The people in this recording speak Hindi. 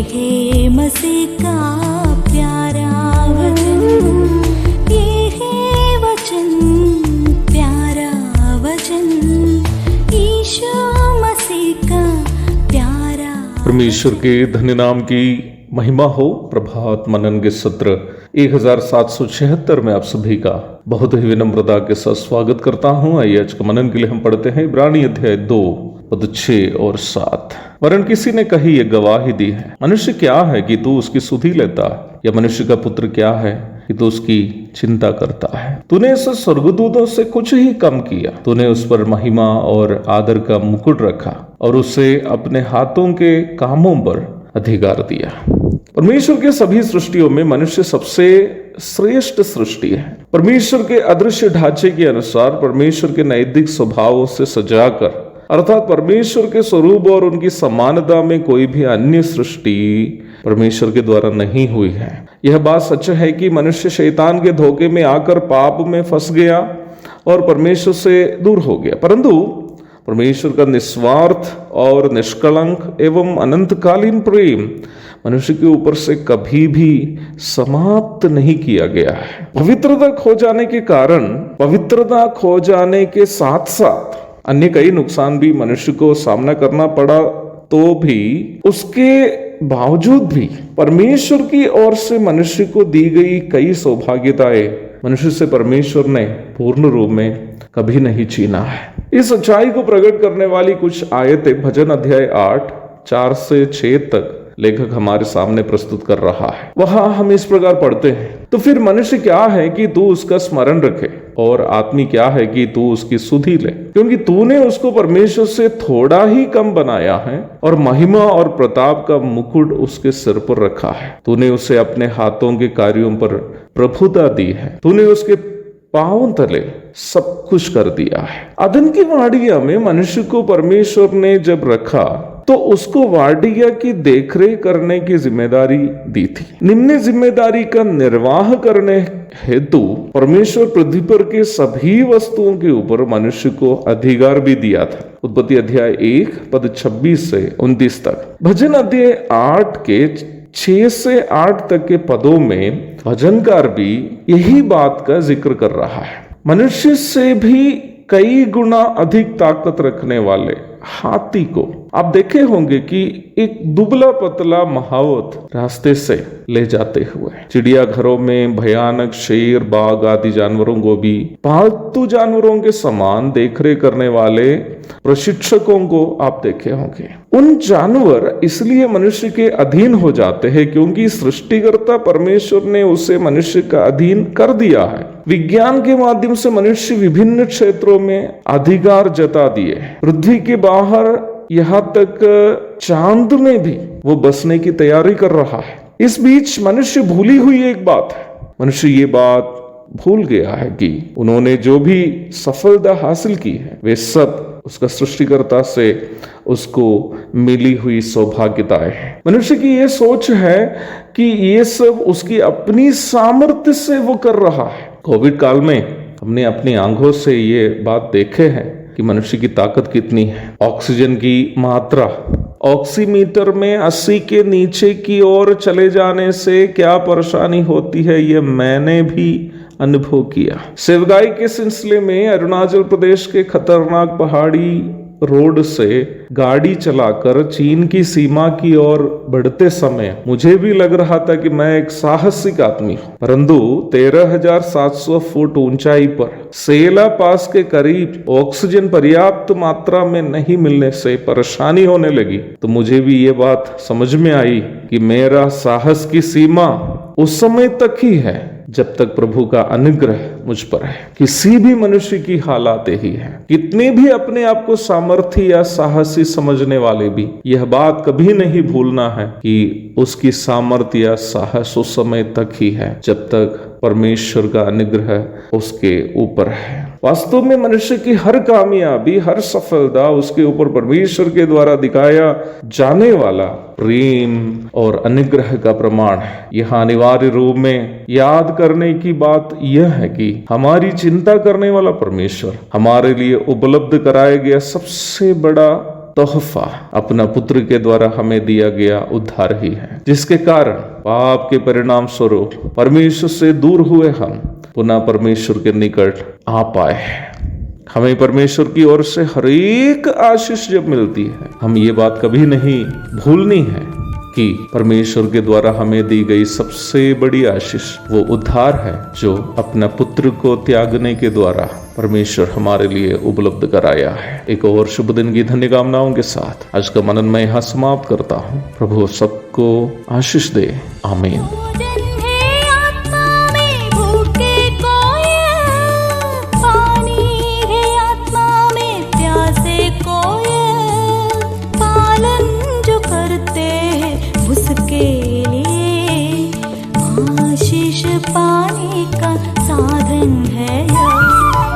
है मसीह का प्यारा वचन, ये है वचन, प्यारा वचन, यीशु मसीह का प्यारा। परमेश्वर के धन्य नाम की महिमा हो। प्रभात मनन के सत्र 1776 में आप सभी का बहुत ही विनम्रता के साथ स्वागत करता हूं। आइए आज के मनन के लिए हम पढ़ते हैं इब्रानी अध्याय 2 पद 6 और 7। वरन किसी ने कही ये गवाही दी है, मनुष्य क्या है कि तू उसकी सुधि लेता है, या मनुष्य का पुत्र क्या है कि तू उसकी चिंता करता है। तूने इसे स्वर्गदूतों से कुछ ही कम किया, तूने उस पर महिमा और आदर का मुकुट रखा और उसे अपने हाथों के कामों पर अधिकार दिया। परमेश्वर के सभी सृष्टियों में मनुष्य सबसे श्रेष्ठ सृष्टि है। परमेश्वर के अदृश्य ढांचे के अनुसार परमेश्वर के नैतिक स्वभावों से सजाकर, अर्थात परमेश्वर के स्वरूप और उनकी समानता में कोई भी अन्य सृष्टि परमेश्वर के द्वारा नहीं हुई है। यह बात सच है कि मनुष्य शैतान के धोखे में आकर पाप में फंस गया और परमेश्वर से दूर हो गया, परंतु परमेश्वर का निस्वार्थ और निष्कलंक एवं अनंतकालीन प्रेम मनुष्य के ऊपर से कभी भी समाप्त नहीं किया गया है। पवित्रता खो जाने के कारण, पवित्रता खो जाने के साथ साथ अन्य कई नुकसान भी मनुष्य को सामना करना पड़ा, तो भी उसके बावजूद भी परमेश्वर की ओर से मनुष्य को दी गई कई सौभाग्यताएं मनुष्य से परमेश्वर ने पूर्ण रूप में कभी नहीं छीना है। इस सच्चाई को प्रकट करने वाली कुछ आयतें भजन अध्याय 8 4 से 6 तक लेखक हमारे सामने प्रस्तुत कर रहा है। वहां हम इस प्रकार पढ़ते हैं, तो फिर मनुष्य क्या है कि तू उसका स्मरण रखे, और आदमी क्या है कि तू उसकी सुधि ले, क्योंकि तूने उसको परमेश्वर से थोड़ा ही कम बनाया है और महिमा और प्रताप का मुकुट उसके सिर पर रखा है। तूने उसे अपने हाथों के कार्यों पर प्रभुता दी है, तूने उसके पांव तले सब कुछ कर दिया है। अदन की वाडिया में मनुष्य को परमेश्वर ने जब रखा तो उसको वाडिया की देखरेख करने की जिम्मेदारी दी थी। निम्न जिम्मेदारी का निर्वाह करने हेतु परमेश्वर पृथ्वी पर के सभी वस्तुओं के ऊपर मनुष्य को अधिकार भी दिया था। उत्पत्ति अध्याय 1 पद 26 से 29 तक। भजन अध्याय 8 के 6 से 8 तक के पदों में भजनकार भी यही बात का जिक्र कर रहा है। मनुष्य से भी कई गुना अधिक ताकत रखने वाले हाथी को आप देखे होंगे कि एक दुबला पतला महावत रास्ते से ले जाते हुए चिड़ियाघरों में भयानक शेर, बाघ आदि जानवरों को भी पालतू जानवरों के समान देखरेख करने वाले प्रशिक्षकों को आप देखे होंगे। उन जानवर इसलिए मनुष्य के अधीन हो जाते हैं क्योंकि सृष्टिकर्ता परमेश्वर ने उसे मनुष्य का अधीन कर दिया है। विज्ञान के माध्यम से मनुष्य विभिन्न क्षेत्रों में अधिकार जता दिए। पृथ्वी के बाहर यहाँ तक चांद में भी वो बसने की तैयारी कर रहा है। इस बीच मनुष्य भूली हुई एक बात है, मनुष्य ये बात भूल गया है कि उन्होंने जो भी सफलता हासिल की है वे सब उसका सृष्टिकर्ता से उसको मिली हुई सौभाग्यताएं हैं। मनुष्य की ये सोच है कि ये सब उसकी अपनी सामर्थ्य से वो कर रहा है। कोविड काल में हमने अपनी आंखों से ये बात देखे हैं कि मनुष्य की ताकत कितनी है। ऑक्सीजन की मात्रा ऑक्सीमीटर में 80 के नीचे की ओर चले जाने से क्या परेशानी होती है, ये मैंने भी अनुभव किया। सेवगाई के सिलसिले में अरुणाचल प्रदेश के खतरनाक पहाड़ी रोड से गाड़ी चलाकर चीन की सीमा की ओर बढ़ते समय मुझे भी लग रहा था कि मैं एक साहसिक आदमी हूं, परंतु 13,700 फुट ऊंचाई पर सेला पास के करीब ऑक्सीजन पर्याप्त मात्रा में नहीं मिलने से परेशानी होने लगी। तो मुझे भी ये बात समझ में आई कि मेरा साहस की सीमा उस समय तक ही है जब तक प्रभु का अनुग्रह मुझ पर है। किसी भी मनुष्य की हालात ही है, कितने भी अपने आप को सामर्थ्य या साहसी समझने वाले भी यह बात कभी नहीं भूलना है कि उसकी सामर्थ्य या साहस उस समय तक ही है जब तक परमेश्वर का अनुग्रह उसके ऊपर है। वास्तव में मनुष्य की हर कामयाबी, हर सफलता उसके ऊपर परमेश्वर के द्वारा दिखाया जाने वाला प्रेम और अनुग्रह का प्रमाण है। यह अनिवार्य रूप में याद करने की बात यह है कि हमारी चिंता करने वाला परमेश्वर हमारे लिए उपलब्ध कराया गया सबसे बड़ा तोहफा अपना पुत्र के द्वारा हमें दिया गया उद्धार ही है, जिसके कारण पाप के परिणाम स्वरूप परमेश्वर से दूर हुए हम पुनः परमेश्वर के निकट आ पाए। हमें परमेश्वर की ओर से हर एक आशीष जब मिलती है, हम ये बात कभी नहीं भूलनी है कि परमेश्वर के द्वारा हमें दी गई सबसे बड़ी आशीष वो उद्धार है जो अपना पुत्र को त्यागने के द्वारा परमेश्वर हमारे लिए उपलब्ध कराया है। एक और शुभ दिन की धन्य कामनाओं के साथ आज का मनन मैं यहाँ समाप्त करता हूँ। प्रभु सबको आशीष दे। आमीन। भोजन है आत्मा में भूखे कोयल, पानी है आत्मा में प्यासे कोयल, पालन जो करते हैं उसके लिए आशीष पाने का साधन है यह।